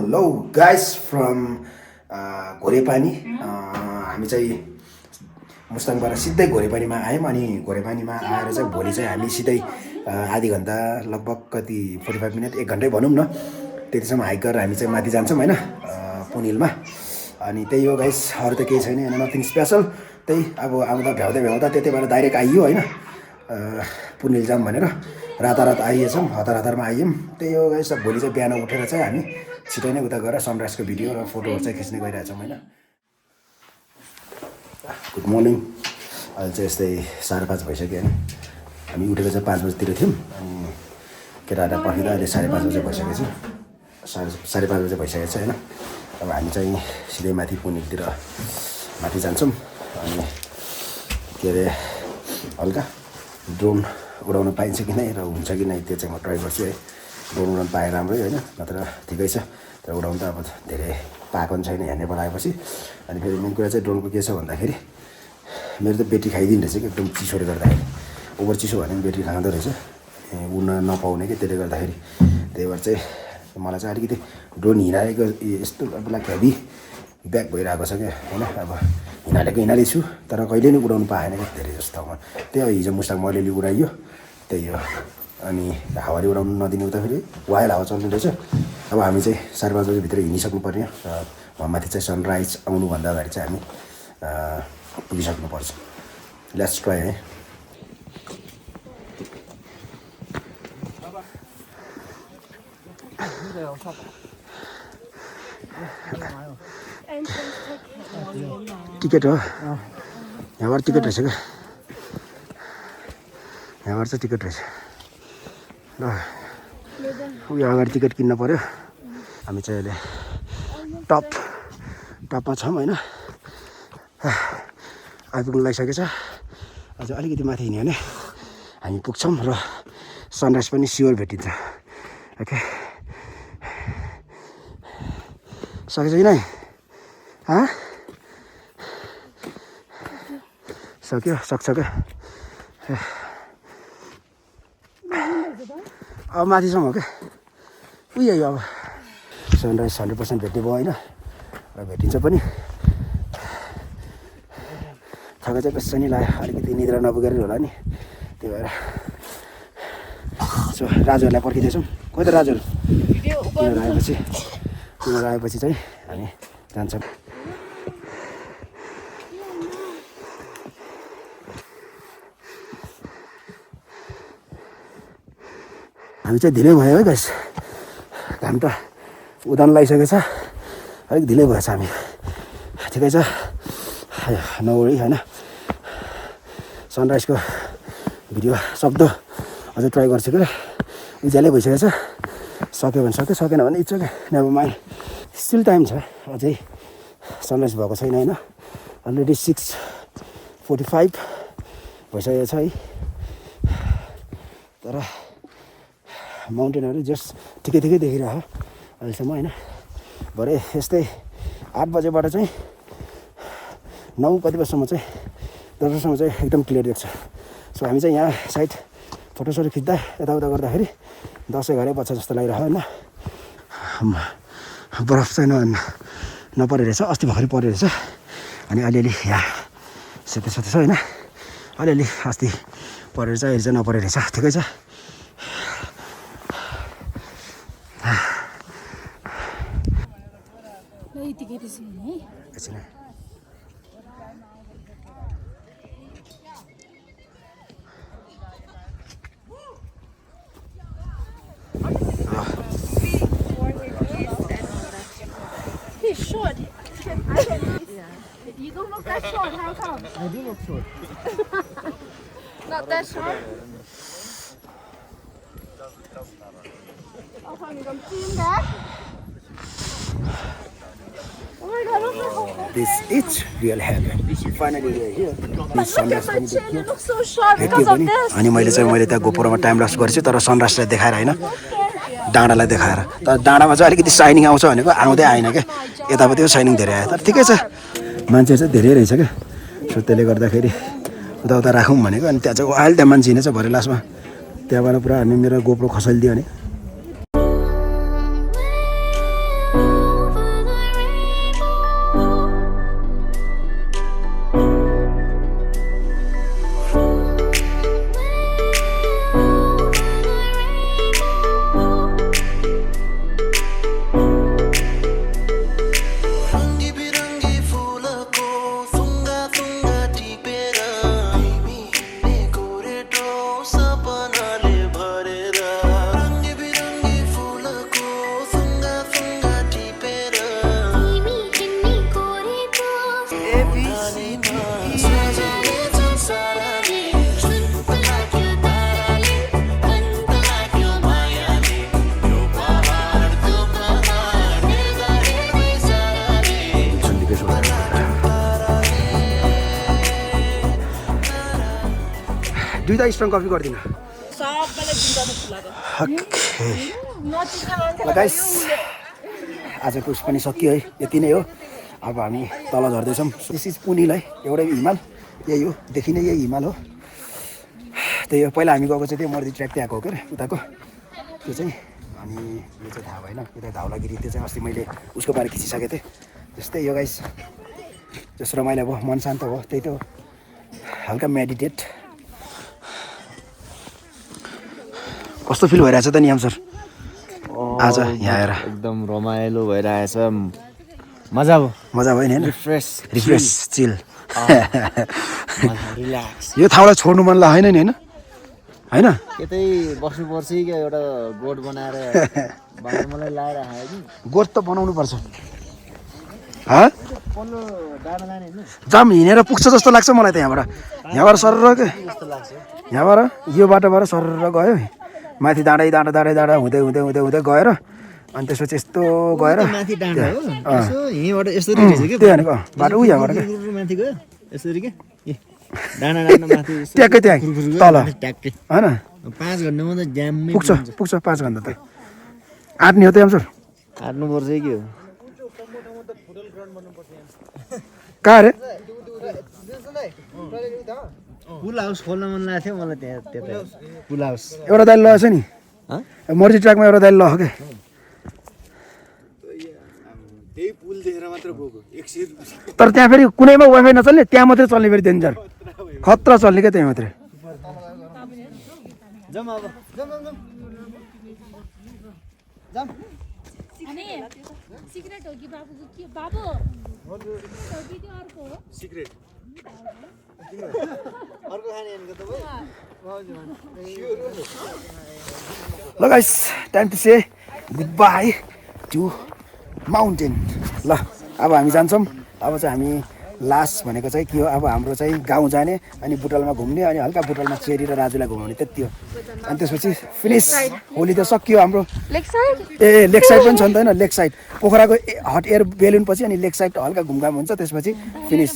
Hello guys from ghorepani हामी चाहिँ मुस्ताङबाट सिधै ghorepaniमा आयौँ अनि ghorepaniमा आएर चाहिँ भोलि चाहिँ हामी सिधै आधी घन्टा लगभग कति 45 मिनट 1 घन्टै भनौँ न त्यतिसम्म हाइक गरेर हामी चाहिँ माथि जान्छौँ हैन poonhillमा अनि त्यही हो गाइस अरु त केही छैन हैन नथिङ स्पेशल त्यही अब आउँदा भ्याउँदा त्यतिबाट डाइरेक्ट आइयो हैन poonhill जाम भनेर रातारात आइएछौँ हतारमा आइयौँ त्यही हो गाइस भोलि चाहिँ बिहान उठेर चाहिँ हामी छिटै नै उता गएर सनराइजको भिडियो र फोटोहरु चाहिँ खिच्ने गइरहेछौँ हैन गुड मर्निङ अहिले चाहिँ यस्तै 5:30 भइसक्यो हैन हामी उठेको चाहिँ 5 बजेतिर थियौँ अनि केटाहरु पर्खिँदा अहिले 5:30 बजे भइसकेको छ 5:30 बजे भइसकेको छ हैन अब हामी चाहिँ सिधै माथि poonhillतिर माथि जान्छौँ अनि के अरे हल्का ड्रोन उडाउन पाइन्छ कि नै र हुन्छ कि नै त्यो चाहिँ म ट्राई गर्छु है ड्रोन उडाउन पाए राम्रै हैन नत्र ठिकै छ तर उडाउन त अब धेरै पाएको पनि छैन यहाँ नेपाल आएपछि अनि फेरि मेन कुरा चाहिँ ड्रोनको के छ भन्दाखेरि मेरो त ब्याट्री खाइदिन्छ रहेछ कि एकदम चिसोले गर्दाखेरि ओभर चिसो भने पनि ब्याट्री खाँदो रहेछ उड्न नपाउने कि त्यसले गर्दाखेरि त्यही भएर चाहिँ मलाई चाहिँ अलिकति ड्रोन हिँडाएको यस्तो ब्ल्याक हेभी ब्याक भइरहेको छ क्या हैन अब हिँडालेको छु तर कहिले नै उडाउनु पाएन क्या धेरै जस्तो ठाउँमा त्यही हिजो मुस्ताङ मलेली उडाइयो त्यही हो अनि हावाले उडाउनु नदिने उता फेरि वाइल हावा चल्नु रहेछ अब हामी चाहिँ 5:30 बजेभित्र हिँडिसक्नु पर्ने र माथि चाहिँ सनराइज आउनुभन्दा अगाडि चाहिँ हामी पुगिसक्नुपर्छ लेट्स ट्राई है टिकट हो यहाँबाट टिकट रहेछ क्या यहाँबाट चाहिँ टिकट रहेछ ल उयो अगाडि टिकट किन्न पर्यो हामी चाहिँ अहिले टपमा छौँ होइन आइपुग्नु लागिसकेको छ अझ अलिकति माथि हिँड्यो भने हामी पुग्छौँ र सनराइज पनि स्योर भेटिन्छ ओके सकेछ कि नै सक्यो सक्छ क्या अब माथिसम्म हो क्या उयो अब सनराइज 100% भेट्ने भयो होइन र भेटिन्छ पनि थका चाहिँ कसै नि लाग्यो अलिकति निद्रा नपुगेर होला नि त्यही भएर सो राजुहरूलाई पर्खिँदैछौँ कोही त राजुहरू तिनीहरू आएपछि चाहिँ हामी जान्छौँ हामी चाहिँ ढिलै भयो है गाइस घाम त उदान लागिसकेको छ अलिक ढिलै भएछ हामी ठिकै छ नवरी होइन सनराइजको भिडियो सक्दो अझै ट्राई गर्छु क्या उज्यालै भइसकेको छ सक्यो भने सक्यो सकेन भने it's okay never mind still time छ अझै सनराइज भएको छैन होइन अलरेडी 6:45 भइसकेको छ है तर माउन्टेनहरू जस्ट ठिकै देखिरहेको अहिलेसम्म होइन भरे यस्तै 8 बजेबाट चाहिँ 9 कति बजीसम्म चाहिँ 10 बजीसम्म चाहिँ एकदम क्लियर देख्छ सो हामी चाहिँ यहाँ साइड फोटोसोटो खिच्दा यताउता गर्दाखेरि 10-11 बज्छ जस्तो लागिरहेको होइन बरफ चाहिँ नपरे रहेछ अस्ति भर्खरै परेको रहेछ अनि अलिअलि यहाँ सेतो छ होइन अलिअलि अस्ति परेर चाहिँ अहिले चाहिँ नपरे रहेछ ठिकै छ He's short. You don't look that short. How come? I do look short. Not that short. Oh, honey, I'm seeing that. Oh my God, look at This is real heaven. Finally we are here. This sunrise पनि देखियो. It looks so sharp because of this. अनि मैले त्यहाँ गोप्रोमा time loss गरेछु तर सनराइजलाई देखाएर हैन डाँडालाई देखाएर तर डाँडामा चाहिँ अलिकति साइनिङ आउँछ भनेको आउँदै आएन क्या यतापट्टि साइनिङ धेरै आयो तर ठिकै छ मान्छे चाहिँ धेरै रहेछ क्या सो त्यसले गर्दाखेरि उता राखौँ भनेको अनि त्यहाँ चाहिँ अहिले त्यहाँ मान्छे हिँडेछ भरे लास्टमा त्यहाँबाट पुरा हामी मेरो गोप्रो खसालिदियो भने दुईटा स्ट्रङ कफी गरिदिनु सबैले जुन्ता खुलाको ल गाइस आजको उस पनि सकियो है यति नै हो अब हामी तल झर्दैछौँ दिस इज पुनिल है एउटै हिमाल यही हो देखिने यही हिमाल हो त्यही हो पहिला हामी गएको चाहिँ त्यो मर्दी ट्र्याक त्यहाँको हो के उताको त्यो चाहिँ अनि यो चाहिँ थाहा भएन यता धाउलागिरी त्यो चाहिँ अस्ति मैले उसको बारे खिचिसकेको थिएँ त्यस्तै यो गाइस जस रमाइलो भयो मन शान्त भयो त्यही त हो हल्का मेडिटेट कस्तो फिल भइरहेछ त नि सर आज यहाँ आएर एकदम रमाइलो भइरहेछ मजा भयो नि रिफ्रेस चिल रिल्याक्स यो ठाउँलाई छोड्नु मन लागेन नि होइन यतै बस्नुपर्छ कि एउटा गोठ बनाएर मलाई लाएर आयो कि गोठ त बनाउनु पर्छ पल्लो डाँडा लाने होइन जाम हिँडेर पुग्छ जस्तो लाग्छ मलाई त यहाँबाट सरर के जस्तो लाग्छ यहाँबाट यो बाटोबाट सरर गयो माथि डाँडा हुँदै गएर अनि त्यसपछि यस्तो गएर माथि डाँडा हो यसो यहीँबाट यसरी रहेछ कि त्यही भनेको बाटो उ यहाँबाट के माथि गयो यसरी के डाँडा माथि ट्याक्कै त्यहाँ तल ट्याक्कै होइन 5 घन्टामा त ज्याममै पुग्छ 5 घन्टा त आँट्ने हो त सर हाट्नुपर्छ कि हो कहाँ अरे पुल हाउस खोल्न मन लागेको थियो मलाई त्यता पुल हाउस एउटा दाइल लगेछ नि मर्जी ट्र्याकमा एउटा दाइल लग्यो क्या त्यही पुल देखेर मात्र गएको तर त्यहाँ फेरि कुनैमा वाइफाई नचल्ने त्यहाँ मात्रै चल्ने फेरि डेन्जर खतरा चल्ने क्या त्यहाँ मात्रै सिक्रेट हो कि बाबुको के बाबु सिक्रेट अर्को खाने भनेको ल guys time to say goodbye to mountain ल अब हामी जान्छौँ अब चाहिँ हामी लास्ट भनेको चाहिँ के हो अब हाम्रो चाहिँ गाउँ जाने अनि बुटलमा घुम्ने अनि हल्का बुटलमा चेरी र राजुलाई घुमाउने त्यति हो अनि त्यसपछि फिनिस होली त सकियो हाम्रो लेक साइड पनि छ नि त होइन लेक साइड पोखराको हट एयर बेलुन पछि अनि लेक साइड हल्का घुमघाम हुन्छ त्यसपछि फिनिस